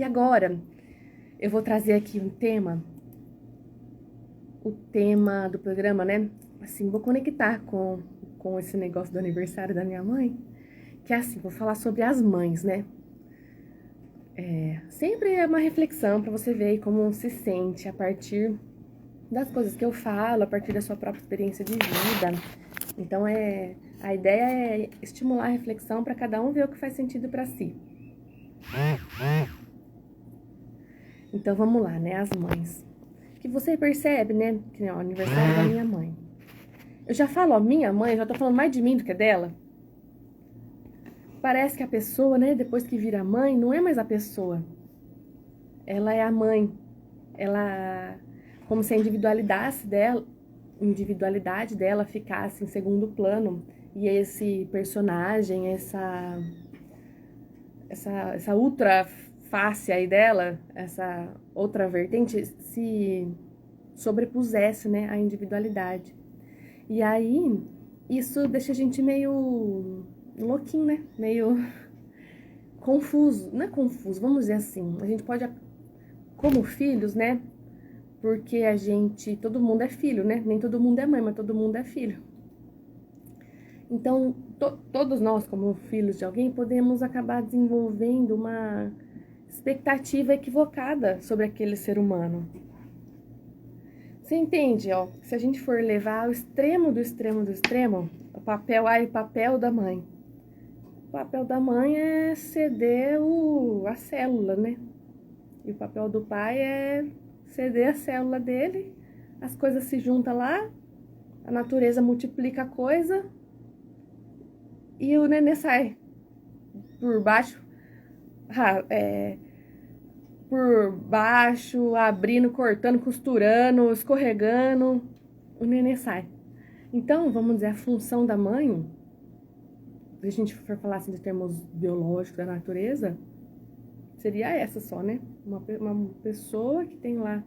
E agora, eu vou trazer aqui um tema, o tema do programa, né? Assim, vou conectar com esse negócio do aniversário da minha mãe, que é assim, vou falar sobre as mães, né? Sempre é uma reflexão para você ver aí como se sente a partir das coisas que eu falo, a partir da sua própria experiência de vida. Então, a ideia é estimular a reflexão para cada um ver o que faz sentido para si. Então, vamos lá, né? As mães. Que você percebe, né? Que é o aniversário da minha mãe. Eu já falo, ó, minha mãe, já tô falando mais de mim do que dela. Parece que a pessoa, né, depois que vira mãe, não é mais a pessoa. Ela é a mãe. Ela, como se a individualidade dela ficasse em segundo plano. E esse personagem, essa outra face aí dela, essa outra vertente, se sobrepusesse, né, à individualidade. E aí, isso deixa a gente meio louquinho, né? Meio confuso. Não é confuso, vamos dizer assim. A gente pode, como filhos, né? Porque todo mundo é filho, né? Nem todo mundo é mãe, mas todo mundo é filho. Então, todos nós, como filhos de alguém, podemos acabar desenvolvendo uma expectativa equivocada sobre aquele ser humano. Você entende, ó? Se a gente for levar ao extremo do extremo do extremo, o papel da mãe. O papel da mãe é ceder a célula, né? E o papel do pai é ceder a célula dele, as coisas se juntam lá, a natureza multiplica a coisa e o nenê sai por baixo, abrindo, cortando, costurando, escorregando, o nenê sai. Então, vamos dizer, a função da mãe, se a gente for falar assim de termos biológicos da natureza, seria essa só, né? Uma pessoa que tem lá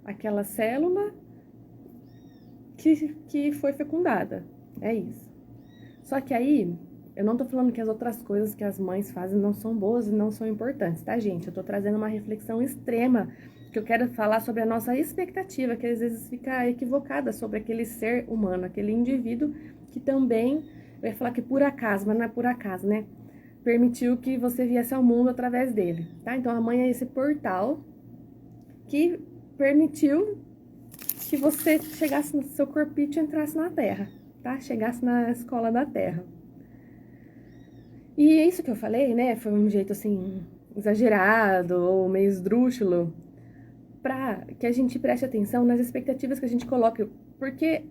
aquela célula que foi fecundada. É isso. Só que aí, eu não tô falando que as outras coisas que as mães fazem não são boas e não são importantes, tá, gente? Eu tô trazendo uma reflexão extrema, que eu quero falar sobre a nossa expectativa, que às vezes fica equivocada sobre aquele ser humano, aquele indivíduo que também, eu ia falar que por acaso, mas não é por acaso, né? Permitiu que você viesse ao mundo através dele, tá? Então a mãe é esse portal que permitiu que você chegasse no seu corpinho e entrasse na Terra, tá? Chegasse na escola da Terra. E isso que eu falei, né, foi um jeito assim exagerado ou meio esdrúxulo para que a gente preste atenção nas expectativas que a gente coloca, porque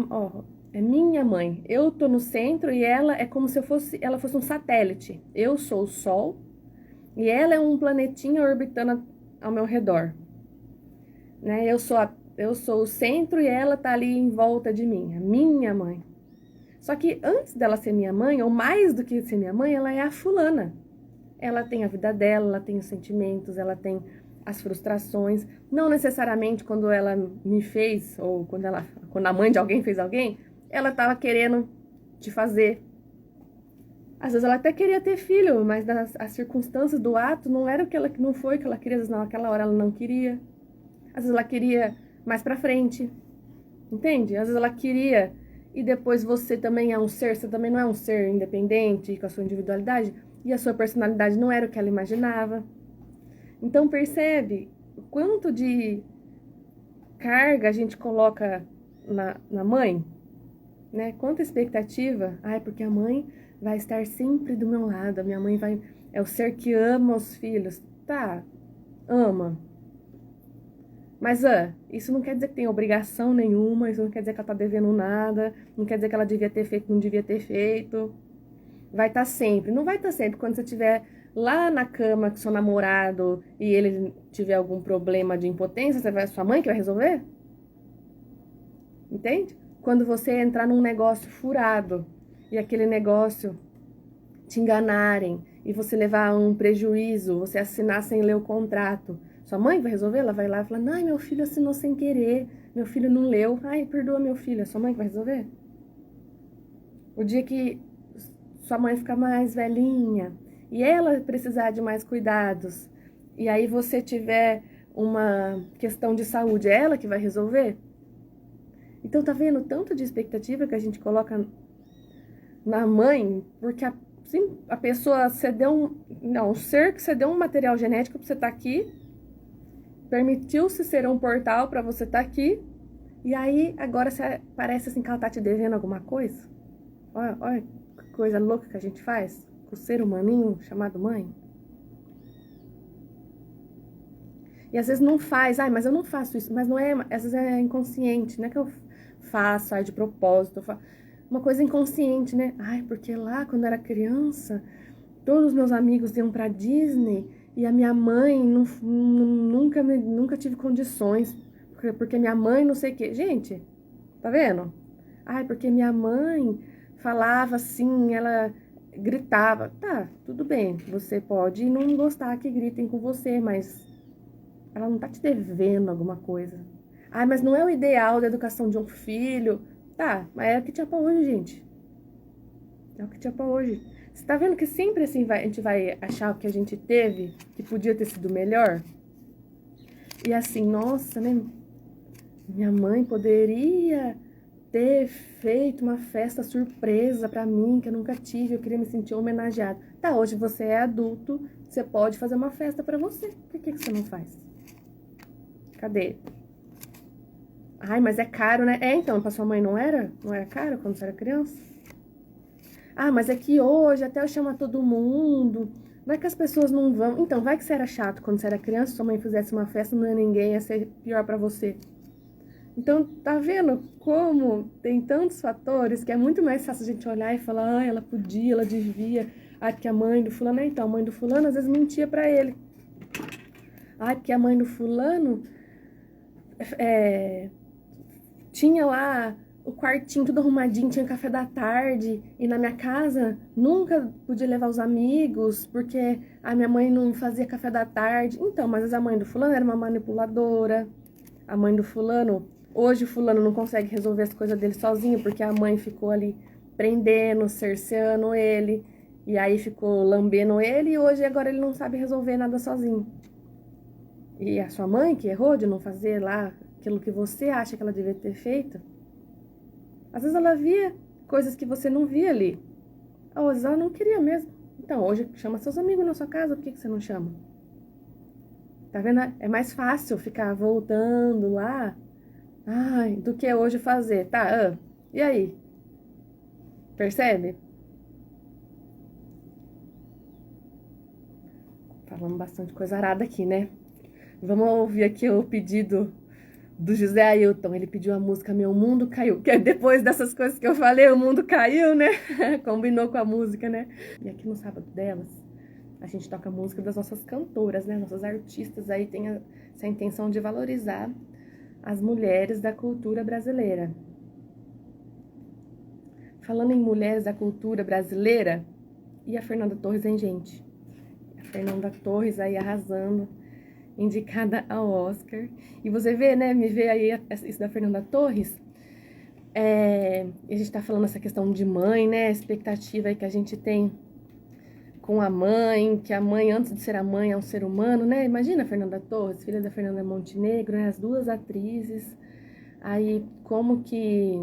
ó, é minha mãe. Eu tô no centro e ela é como se ela fosse um satélite. Eu sou o Sol e ela é um planetinha orbitando ao meu redor, né? Eu sou o centro e ela tá ali em volta de mim, a minha mãe. Só que antes dela ser minha mãe, ou mais do que ser minha mãe, ela é a fulana. Ela tem a vida dela, ela tem os sentimentos, ela tem as frustrações. Não necessariamente quando ela me fez, ou quando a mãe de alguém fez alguém, ela tava querendo te fazer. Às vezes ela até queria ter filho, mas as circunstâncias do ato não era o que ela não foi o que ela queria, às vezes naquela hora ela não queria. Às vezes ela queria mais pra frente. Entende? Às vezes ela queria e depois você também é um ser, você também não é um ser independente com a sua individualidade e a sua personalidade não era o que ela imaginava. Então percebe o quanto de carga a gente coloca na mãe, né? Quanta expectativa. Ai, porque a mãe vai estar sempre do meu lado, a minha mãe é o ser que ama os filhos. Tá, ama. Mas isso não quer dizer que tem obrigação nenhuma, isso não quer dizer que ela tá devendo nada, não quer dizer que ela devia ter feito, não devia ter feito. Vai estar sempre, não vai estar sempre. Quando você estiver lá na cama com seu namorado e ele tiver algum problema de impotência, sua mãe que vai resolver? Entende? Quando você entrar num negócio furado e aquele negócio te enganarem e você levar um prejuízo, você assinar sem ler o contrato, sua mãe vai resolver? Ela vai lá e fala, ai, meu filho assinou sem querer, meu filho não leu, ai, perdoa meu filho, sua mãe que vai resolver? O dia que sua mãe ficar mais velhinha e ela precisar de mais cuidados e aí você tiver uma questão de saúde, é ela que vai resolver? Então tá vendo tanto de expectativa que a gente coloca na mãe, porque sim, a pessoa cedeu um ser que cedeu um material genético pra você estar aqui, permitiu-se ser um portal pra você estar aqui, e aí agora parece assim que ela tá te devendo alguma coisa. Olha que coisa louca que a gente faz com o ser humaninho chamado mãe. E às vezes não faz, mas eu não faço isso, mas não é, às vezes é inconsciente, não é que eu faço, de propósito, uma coisa inconsciente, né? Ai, porque lá quando eu era criança, todos os meus amigos iam pra Disney e a minha mãe nunca tive condições, porque minha mãe não sei o quê. Gente, tá vendo? Ai, porque minha mãe falava assim, ela gritava. Tá, tudo bem, você pode não gostar que gritem com você, mas ela não tá te devendo alguma coisa. Ai, mas não é o ideal da educação de um filho. Tá, mas é o que tinha pra hoje, gente. É o que tinha pra hoje. Você tá vendo que sempre assim a gente vai achar o que a gente teve, que podia ter sido melhor? E assim, nossa, né? Minha mãe poderia ter feito uma festa surpresa pra mim, que eu nunca tive, eu queria me sentir homenageada. Tá, hoje você é adulto, você pode fazer uma festa pra você. Por que você não faz? Cadê? Ai, mas é caro, né? É, então, pra sua mãe não era? Não era caro quando você era criança? Ah, mas é que hoje até eu chamo todo mundo. Vai que as pessoas não vão. Então, vai que você era chato quando você era criança, sua mãe fizesse uma festa, não ia ninguém, ia ser pior pra você. Então, tá vendo como tem tantos fatores que é muito mais fácil a gente olhar e falar, ah, ela podia, ela devia. Ah, porque a mãe do fulano, então, a mãe do fulano às vezes mentia pra ele. Ah, porque a mãe do fulano tinha lá o quartinho tudo arrumadinho, tinha café da tarde, e na minha casa nunca podia levar os amigos, porque a minha mãe não fazia café da tarde. Então, mas a mãe do fulano era uma manipuladora, a mãe do fulano, hoje o fulano não consegue resolver as coisas dele sozinho, porque a mãe ficou ali prendendo, cerceando ele, e aí ficou lambendo ele, e hoje agora ele não sabe resolver nada sozinho. E a sua mãe que errou de não fazer lá aquilo que você acha que ela devia ter feito, às vezes ela via coisas que você não via ali. Às vezes ela não queria mesmo. Então, hoje chama seus amigos na sua casa, por que você não chama? Tá vendo? É mais fácil ficar voltando lá, ai, do que hoje fazer. Tá, e aí? Percebe? Falando bastante coisa arada aqui, né? Vamos ouvir aqui o pedido do José Ailton. Ele pediu a música Meu Mundo Caiu. Que depois dessas coisas que eu falei, o mundo caiu, né? Combinou com a música, né? E aqui no Sábado Delas, a gente toca a música das nossas cantoras, né? Nossas artistas aí têm essa intenção de valorizar as mulheres da cultura brasileira. Falando em mulheres da cultura brasileira, e a Fernanda Torres, hein, gente? A Fernanda Torres aí arrasando, indicada ao Oscar. E você vê, né, me vê aí isso da Fernanda Torres, a gente tá falando essa questão de mãe, né, a expectativa aí que a gente tem com a mãe, que a mãe, antes de ser a mãe, é um ser humano, né? Imagina a Fernanda Torres, filha da Fernanda Montenegro, né, as duas atrizes, aí como que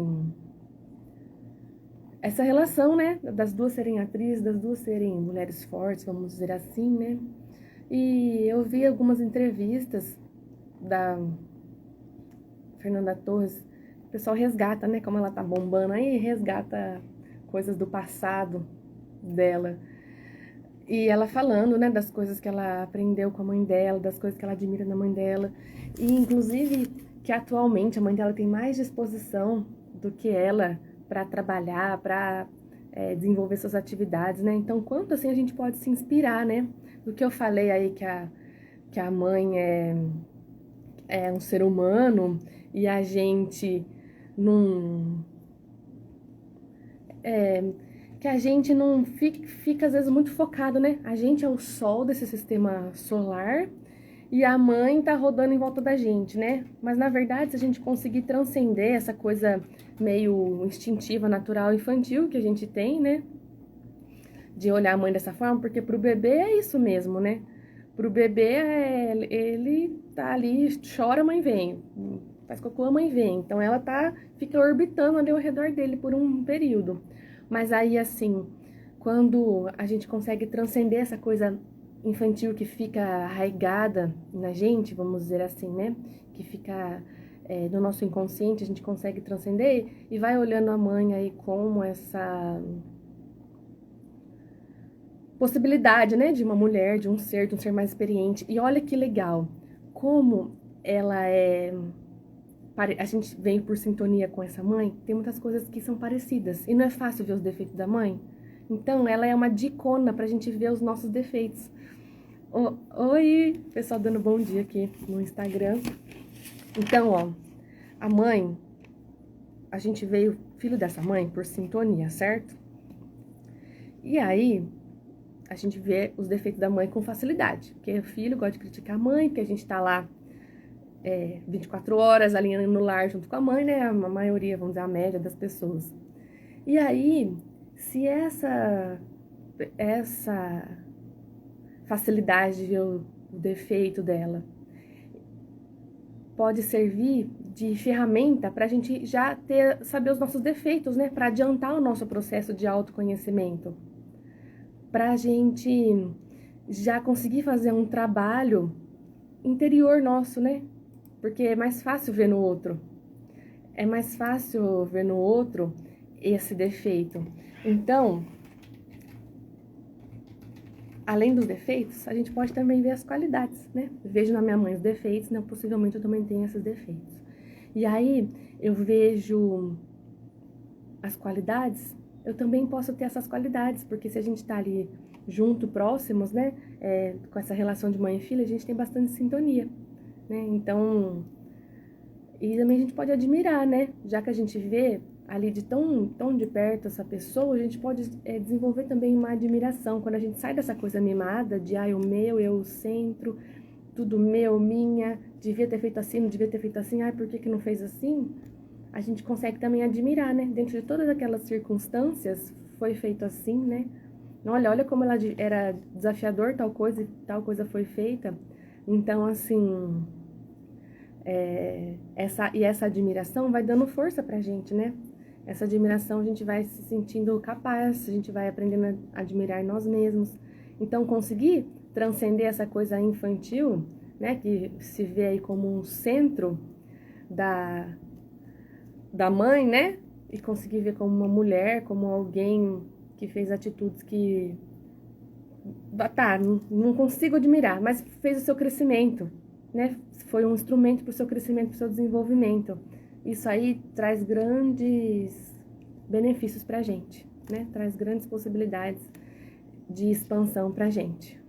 essa relação, né, das duas serem atrizes, das duas serem mulheres fortes, vamos dizer assim, né? E eu vi algumas entrevistas da Fernanda Torres, o pessoal resgata, né, como ela tá bombando aí, resgata coisas do passado dela. E ela falando, né, das coisas que ela aprendeu com a mãe dela, das coisas que ela admira na mãe dela. E, inclusive, que atualmente a mãe dela tem mais disposição do que ela para trabalhar, para desenvolver suas atividades, né? Então, quanto assim a gente pode se inspirar, né? Do que eu falei aí que a mãe é um ser humano e a gente não... que a gente não fica às vezes muito focado, né? A gente é o sol desse sistema solar e a mãe tá rodando em volta da gente, né? Mas na verdade, se a gente conseguir transcender essa coisa meio instintiva, natural, infantil que a gente tem, né? De olhar a mãe dessa forma, porque pro bebê é isso mesmo, né? Pro bebê, ele tá ali, chora, a mãe vem. Faz cocô, a mãe vem. Então ela fica orbitando ali ao redor dele por um período. Mas aí, assim, quando a gente consegue transcender essa coisa infantil que fica arraigada na gente, vamos dizer assim, né? Que fica no nosso inconsciente, a gente consegue transcender e vai olhando a mãe aí como essa possibilidade, né, de uma mulher, de um ser mais experiente. E olha que legal, como ela a gente vem por sintonia com essa mãe, tem muitas coisas que são parecidas. E não é fácil ver os defeitos da mãe. Então, ela é uma dicona pra gente ver os nossos defeitos. Oi, pessoal dando bom dia aqui no Instagram. Então, ó, a mãe, a gente veio filho dessa mãe por sintonia, certo? E aí, a gente vê os defeitos da mãe com facilidade. Porque o filho gosta de criticar a mãe, porque a gente tá lá 24 horas alinhando no lar junto com a mãe, né? A maioria, vamos dizer, a média das pessoas. E aí, se essa facilidade de ver o defeito dela pode servir de ferramenta para a gente já saber os nossos defeitos, né? Para adiantar o nosso processo de autoconhecimento. Para a gente já conseguir fazer um trabalho interior nosso, né? Porque é mais fácil ver no outro. É mais fácil ver no outro esse defeito. Então, além dos defeitos, a gente pode também ver as qualidades, né? Vejo na minha mãe os defeitos, né? Possivelmente eu também tenho esses defeitos. E aí, eu vejo as qualidades, eu também posso ter essas qualidades, porque se a gente tá ali junto, próximos, né? Com essa relação de mãe e filha, a gente tem bastante sintonia, né? Então, e também a gente pode admirar, né? Já que a gente vê ali de tão de perto essa pessoa, a gente pode desenvolver também uma admiração. Quando a gente sai dessa coisa mimada de, o meu, eu, o centro, tudo meu, minha, devia ter feito assim, não devia ter feito assim, por que não fez assim? A gente consegue também admirar, né? Dentro de todas aquelas circunstâncias, foi feito assim, né? Olha como ela era desafiador, tal coisa foi feita. Então, assim, essa admiração vai dando força pra gente, né? Essa admiração a gente vai se sentindo capaz, a gente vai aprendendo a admirar nós mesmos. Então, conseguir transcender essa coisa infantil, né? Que se vê aí como um centro da mãe, né? E conseguir ver como uma mulher, como alguém que fez atitudes que... não consigo admirar, mas fez o seu crescimento, né? Foi um instrumento para o seu crescimento, para o seu desenvolvimento. Isso aí traz grandes benefícios para a gente, né? Traz grandes possibilidades de expansão para a gente.